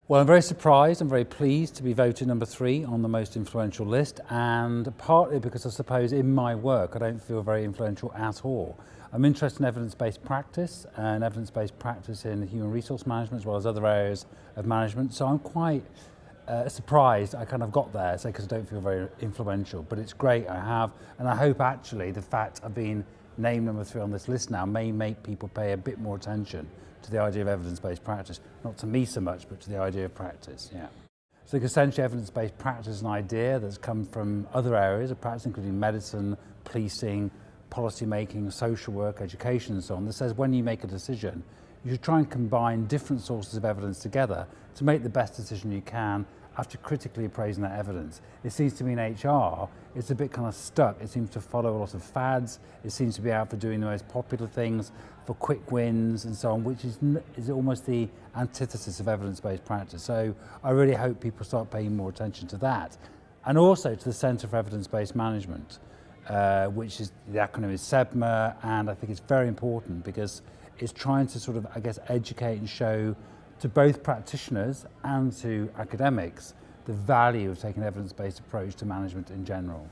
Well, I'm very surprised and very pleased to be voted number 3 on the most influential list, and partly because I suppose in my work I don't feel very influential at all. I'm interested in evidence-based practice and evidence-based practice in human resource management as well as other areas of management, so I'm quite surprised I kind of got there, say, because I don't feel very influential, but it's great I have, and I hope actually the fact I've been named number 3 on this list now may make people pay a bit more attention to the idea of evidence-based practice, not to me so much, but to the idea of practice, yeah. So essentially evidence-based practice is an idea that's come from other areas of practice, including medicine, policing, policy making, social work, education and so on, that says when you make a decision, you should try and combine different sources of evidence together to make the best decision you can after critically appraising that evidence. It seems to me in HR, it's a bit kind of stuck. It seems to follow a lot of fads. It seems to be out for doing the most popular things, for quick wins and so on, which is almost the antithesis of evidence-based practice. So I really hope people start paying more attention to that. And also to the Centre for Evidence-Based Management, which is, the acronym is SEBMA, and I think it's very important because it's trying to sort of, I guess, educate and show to both practitioners and to academics the value of taking an evidence-based approach to management in general.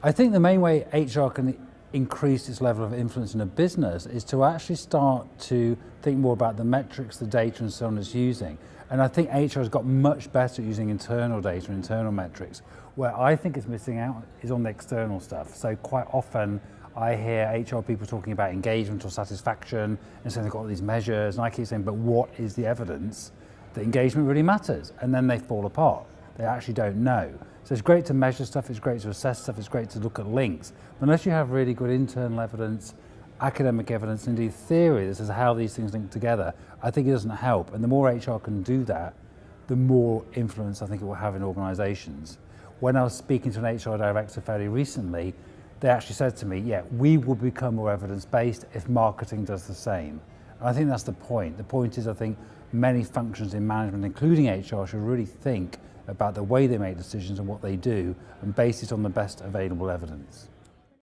I think the main way HR can increase its level of influence in a business is to actually start to think more about the metrics, the data and so on it's using. And I think HR has got much better at using internal data, internal metrics. Where I think it's missing out is on the external stuff. So quite often I hear HR people talking about engagement or satisfaction and saying they've got all these measures, and I keep saying, but what is the evidence that engagement really matters? And then they fall apart. They actually don't know. So it's great to measure stuff, it's great to assess stuff, it's great to look at links. But unless you have really good internal evidence, academic evidence, indeed theory that says how these things link together, I think it doesn't help. And the more HR can do that, the more influence I think it will have in organisations. When I was speaking to an HR director fairly recently, they actually said to me, yeah, we will become more evidence-based if marketing does the same. And I think that's the point. The point is, I think many functions in management, including HR, should really think about the way they make decisions and what they do and base it on the best available evidence.